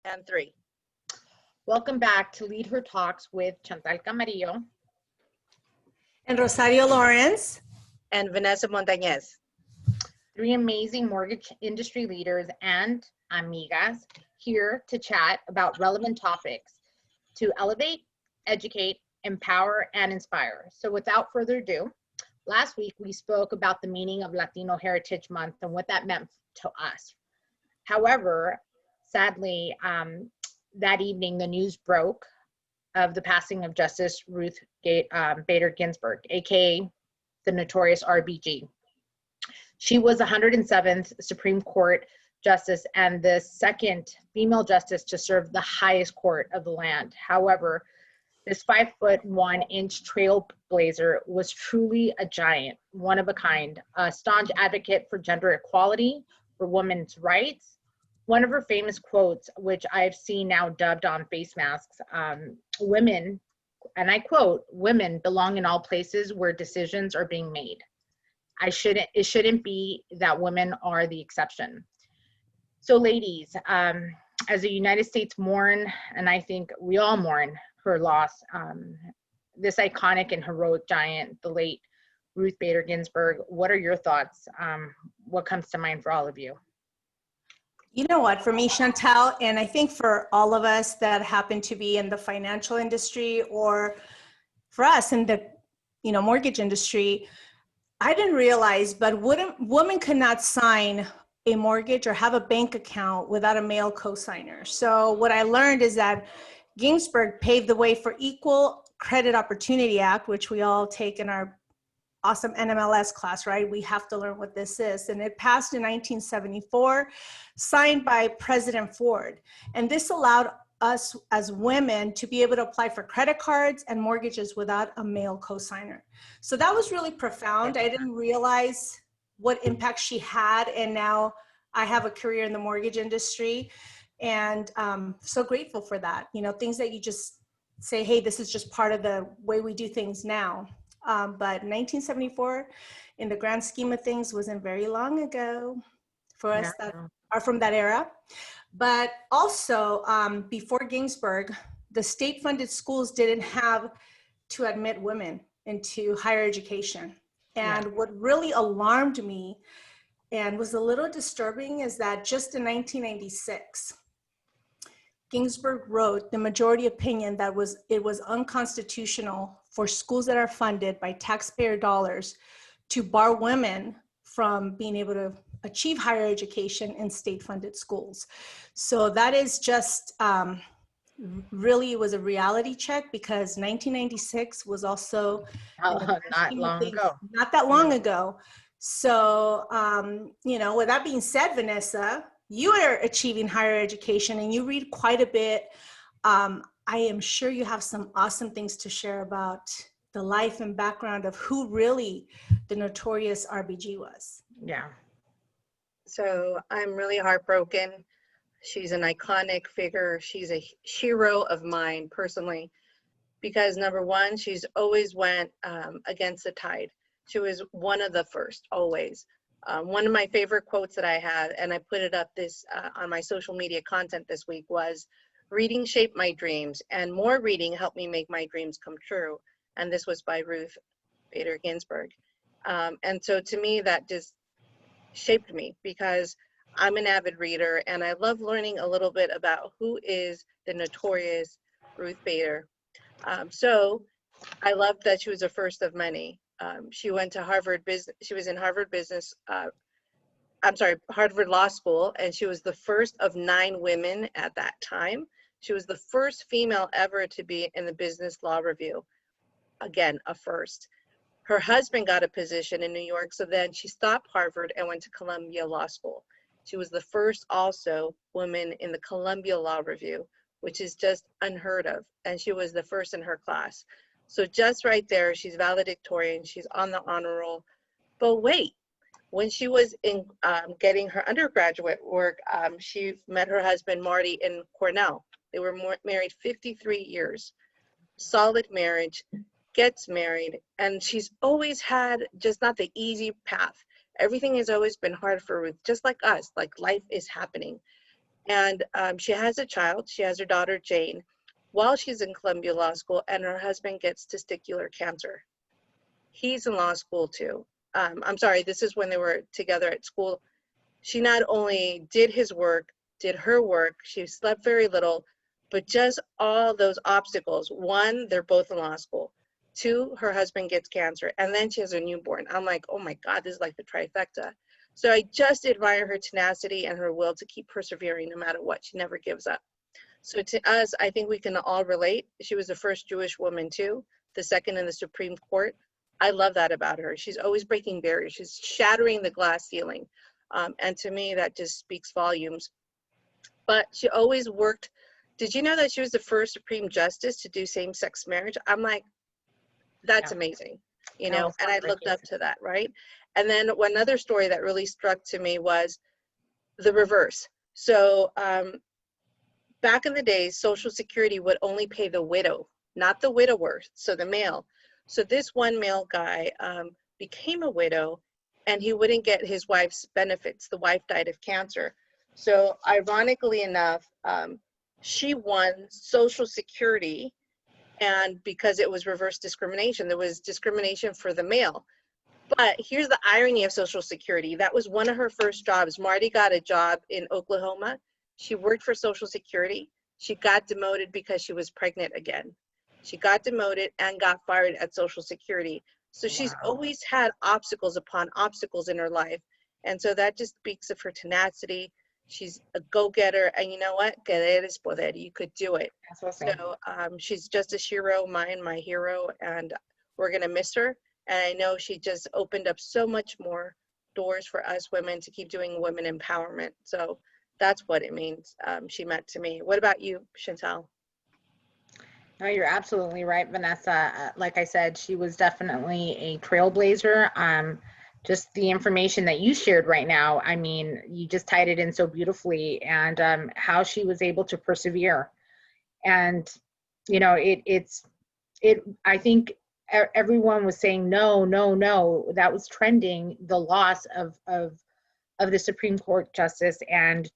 And three. Welcome back to Lead Her Talks with Chantal Camarillo and Rosario Lawrence and Vanessa Montañez. Three amazing mortgage industry leaders and amigas here to chat about relevant topics to elevate, educate, empower, and inspire. So without further ado, last week we spoke about the meaning of Latino Heritage Month and what that meant to us. However, sadly, that evening the news broke of the passing of Justice Ruth Bader Ginsburg, aka the Notorious RBG. She was the 107th Supreme Court Justice and the second female justice to serve the highest court of the land. However, this 5'1" trailblazer was truly a giant, one of a kind, a staunch advocate for gender equality, for women's rights. One of her famous quotes, which I've seen now dubbed on face masks, women, and I quote, "Women belong in all places where decisions are being made. It shouldn't be that women are the exception." So ladies, as the United States mourn, and I think we all mourn her loss, this iconic and heroic giant, the late Ruth Bader Ginsburg, what are your thoughts? What comes to mind for all of you? You know what, for me, Chantal, and I think for all of us that happen to be in the financial industry or for us in the mortgage industry, I didn't realize, but women could not sign a mortgage or have a bank account without a male co-signer. So what I learned is that Ginsburg paved the way for Equal Credit Opportunity Act, which we all take in our awesome NMLS class, right? We have to learn what this is. And it passed in 1974, signed by President Ford. And this allowed us as women to be able to apply for credit cards and mortgages without a male co-signer. So that was really profound. I didn't realize what impact she had. And now I have a career in the mortgage industry. And so grateful for that. Things that you just say, hey, this is just part of the way we do things now. But 1974, in the grand scheme of things, wasn't very long ago for us that are from that era. But also, before Ginsburg, the state-funded schools didn't have to admit women into higher education. And what really alarmed me and was a little disturbing is that just in 1996, Ginsburg wrote the majority opinion that it was unconstitutional for schools that are funded by taxpayer dollars to bar women from being able to achieve higher education in state-funded schools. So that is just really, it was a reality check, because 1996 was also not that long ago. So, with that being said, Vanessa, you are achieving higher education and you read quite a bit. I am sure you have some awesome things to share about the life and background of who really the Notorious RBG was. Yeah. So I'm really heartbroken. She's an iconic figure. She's a hero of mine personally, because number one, she's always went against the tide. She was one of the first, always. One of my favorite quotes that I had, and I put it up on my social media content this week, was, "Reading shaped my dreams, and more reading helped me make my dreams come true." And this was by Ruth Bader Ginsburg. And so to me, that just shaped me, because I'm an avid reader and I love learning a little bit about who is the Notorious Ruth Bader. So I loved that she was the first of many. She went to Harvard Business. She was in Harvard Law School, and she was the first of 9 women at that time. She was the first female ever to be in the Business Law Review. Again, a first. Her husband got a position in New York, so then she stopped Harvard and went to Columbia Law School. She was the first also woman in the Columbia Law Review, which is just unheard of, and she was the first in her class. So just right there, she's valedictorian, she's on the honor roll. But wait, when she was in getting her undergraduate work, she met her husband, Marty, in Cornell. They were married 53 years, solid marriage, gets married, and she's always had just not the easy path. Everything has always been hard for Ruth, just like us, like life is happening. And she has a child. She has her daughter, Jane, while she's in Columbia Law School, and her husband gets testicular cancer. He's in law school too. I'm sorry, this is when they were together at school. She not only did his work, did her work, she slept very little, but just all those obstacles. One, they're both in law school. Two, her husband gets cancer, and then she has a newborn. I'm like, oh my God, this is like the trifecta. So I just admire her tenacity and her will to keep persevering no matter what. She never gives up. So to us, I think we can all relate. She was the first Jewish woman too, the second in the Supreme Court. I love that about her. She's always breaking barriers. She's shattering the glass ceiling. And to me, that just speaks volumes. But she always worked. Did you know that she was the first Supreme Justice to do same-sex marriage? I'm like, that's amazing, you know, and I looked up to that, right? And then one other story that really struck to me was the reverse. So back in the days, Social Security would only pay the widow, not the widower, so the male. So this one male guy became a widow, and he wouldn't get his wife's benefits. The wife died of cancer. So ironically enough, she won Social Security, and because it was reverse discrimination, there was discrimination for the male. But here's the irony of Social Security. That was one of her first jobs. Marty got a job in Oklahoma. She worked for Social Security. She got demoted because she was pregnant again. She got demoted and got fired at Social Security. So she's always had obstacles upon obstacles in her life. And so that just speaks of her tenacity. She's a go-getter, and you know what? Querer es poder. You could do it. So she's just a hero, my hero, and we're gonna miss her. And I know she just opened up so much more doors for us women to keep doing women empowerment. So that's what it means. She meant to me. What about you, Chantel? No, you're absolutely right, Vanessa. Like I said, she was definitely a trailblazer. Just the information that you shared right now, I mean, you just tied it in so beautifully, and how she was able to persevere. And, you know, I think everyone was saying, no, no, no, that was trending, the loss of the Supreme Court justice. And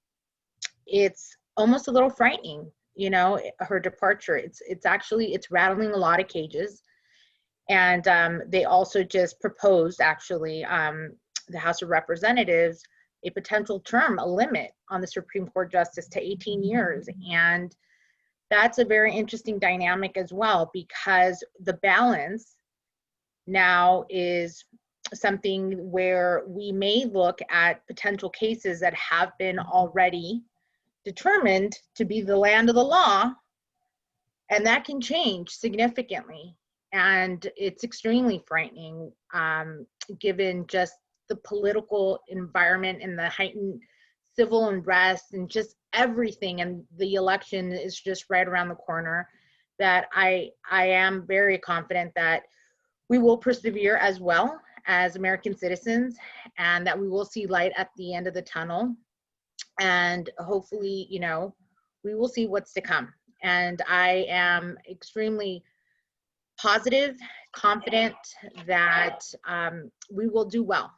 it's almost a little frightening, you know, her departure. It's rattling a lot of cages. And they also just proposed, actually, the House of Representatives, a potential term, a limit on the Supreme Court justice to 18 years. And that's a very interesting dynamic as well, because the balance now is something where we may look at potential cases that have been already determined to be the land of the law, and that can change significantly. And it's extremely frightening, given just the political environment and the heightened civil unrest and just everything. And the election is just right around the corner, that I am very confident that we will persevere as well as American citizens, and that we will see light at the end of the tunnel. And hopefully, you know, we will see what's to come. And I am extremely positive, confident that we will do well,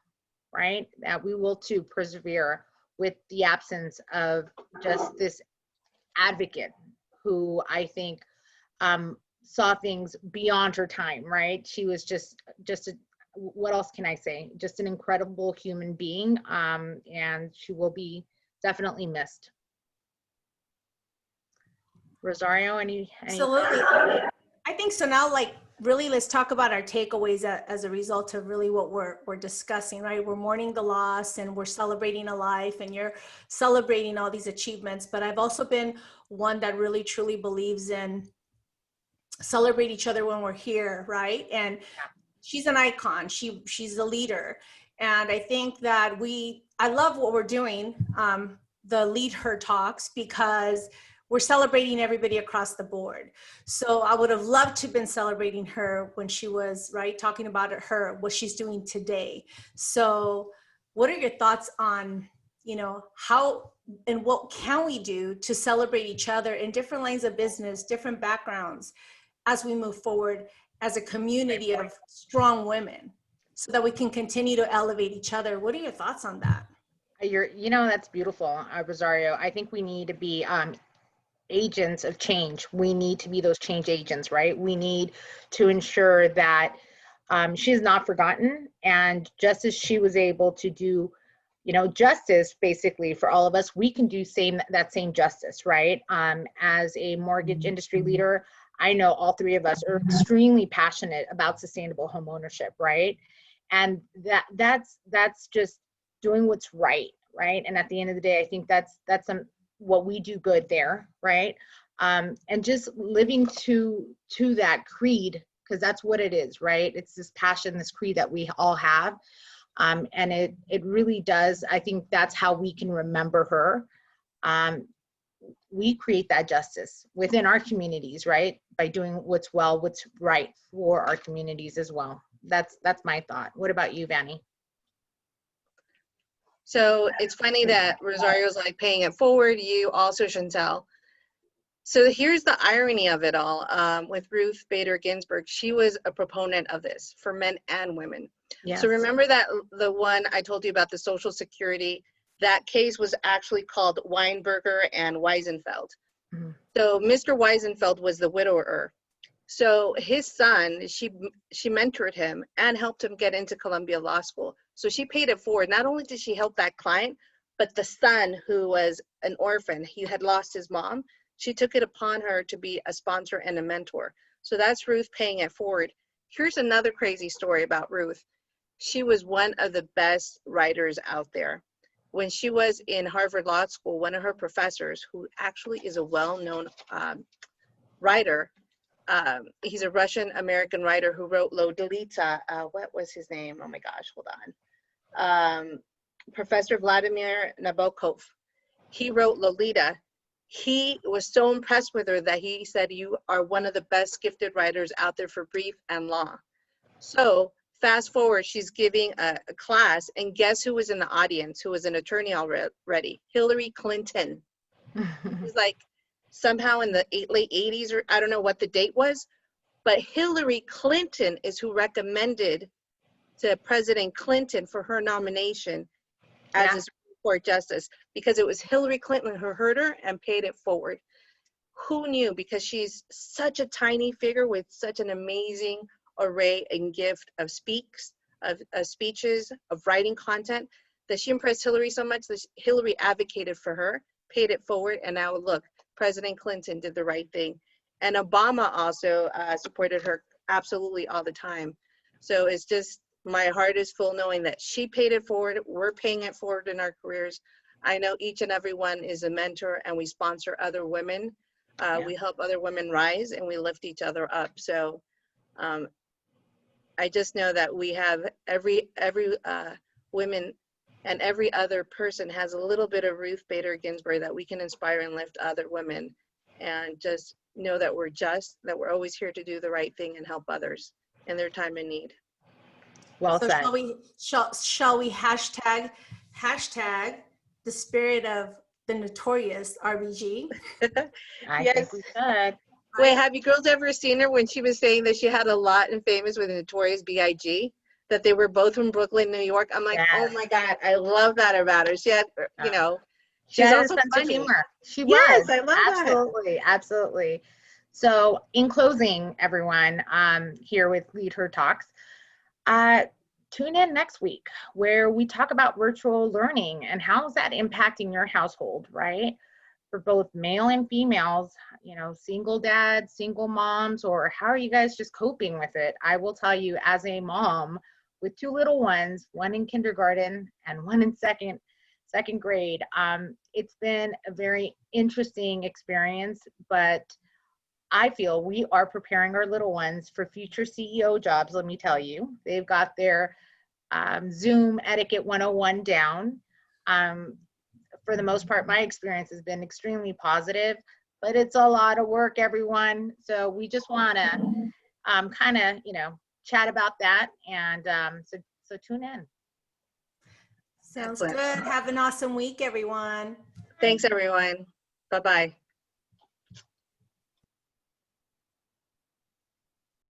right? That we will too persevere with the absence of just this advocate who I think saw things beyond her time, right? She was just what else can I say? Just an incredible human being, and she will be definitely missed. Rosario, any Absolutely. I think so. Now, like, really, let's talk about our takeaways as a result of really what we're discussing, right? We're mourning the loss and we're celebrating a life, and you're celebrating all these achievements. But I've also been one that really truly believes in celebrate each other when we're here, right? And she's an icon. She's a leader. And I think that I love what we're doing, the LeadHER talks, because we're celebrating everybody across the board. So I would have loved to have been celebrating her when she was, right, talking about what she's doing today. So what are your thoughts on, you know, how and what can we do to celebrate each other in different lines of business, different backgrounds, as we move forward as a community of strong women, so that we can continue to elevate each other? What are your thoughts on that? That's beautiful, Rosario. I think we need to be agents of change. We need to be those change agents, right? We need to ensure that she's not forgotten. And just as she was able to do, justice basically for all of us, we can do that same justice, right? As a mortgage industry leader, I know all three of us are extremely passionate about sustainable home ownership, right? And that's just doing what's right, right? And at the end of the day, I think that's what we do good there, right? And just living to that creed, because that's what it is, right? It's this passion, this creed that we all have. And it really does. I think that's how we can remember her. We create that justice within our communities, right? By doing what's right for our communities as well. That's my thought. What about you, Vanny? So it's funny that Rosario's like paying it forward. You also, Chantel. So here's the irony of it all. With Ruth Bader Ginsburg, she was a proponent of this for men and women. Yes. So remember that the one I told you about, the Social Security, that case was actually called Weinberger and Weisenfeld. Mm-hmm. So Mr. Weisenfeld was the widower. So his son, she mentored him and helped him get into Columbia Law School. So she paid it forward. Not only did she help that client, but the son, who was an orphan, he had lost his mom. She took it upon her to be a sponsor and a mentor. So that's Ruth paying it forward. Here's another crazy story about Ruth. She was one of the best writers out there. When she was in Harvard Law School, one of her professors, who actually is a well-known writer, he's a Russian-American writer who wrote Lolita. What was his name? Oh my gosh, hold on. Professor Vladimir Nabokov. He wrote Lolita. He was so impressed with her that he said, "You are one of the best gifted writers out there for brief and law." So fast forward, she's giving a class, and guess who was in the audience, who was an attorney already? Hillary Clinton. She's like, somehow in the late 80s, or I don't know what the date was, but Hillary Clinton is who recommended to President Clinton for her nomination as a Supreme Court justice, because it was Hillary Clinton who heard her and paid it forward. Who knew? Because she's such a tiny figure with such an amazing array and gift of speeches, of writing content, that she impressed Hillary so much that Hillary advocated for her, paid it forward, and now look, President Clinton did the right thing. And Obama also supported her absolutely all the time. So it's just, my heart is full knowing that she paid it forward. We're paying it forward in our careers. I know each and every one is a mentor, and we sponsor other women. We help other women rise, and we lift each other up. So I just know that we have every women and every other person has a little bit of Ruth Bader Ginsburg that we can inspire and lift other women, and just know that we're that we're always here to do the right thing and help others in their time of need. Well said. Shall we hashtag the spirit of the Notorious RBG? I think we should. Wait, have you girls ever seen her when she was saying that she had a lot in famous with Notorious B.I.G., that they were both from Brooklyn, New York? I'm like, oh my God, I love that about her. She had, she's also a sense of humor. She was. Yes, I love that. Absolutely, absolutely. So in closing, everyone, here with LeadHER Talks, tune in next week where we talk about virtual learning and how is that impacting your household, right? For both male and females, single dads, single moms, or how are you guys just coping with it? I will tell you, as a mom with two little ones, one in kindergarten and one in second grade, it's been a very interesting experience, but I feel we are preparing our little ones for future CEO jobs. Let me tell you, they've got their Zoom etiquette 101 down. For the most part, my experience has been extremely positive, but it's a lot of work, everyone. So we just want to kind of, chat about that. And so tune in. Sounds good. Have an awesome week, everyone. Thanks, everyone. Bye-bye.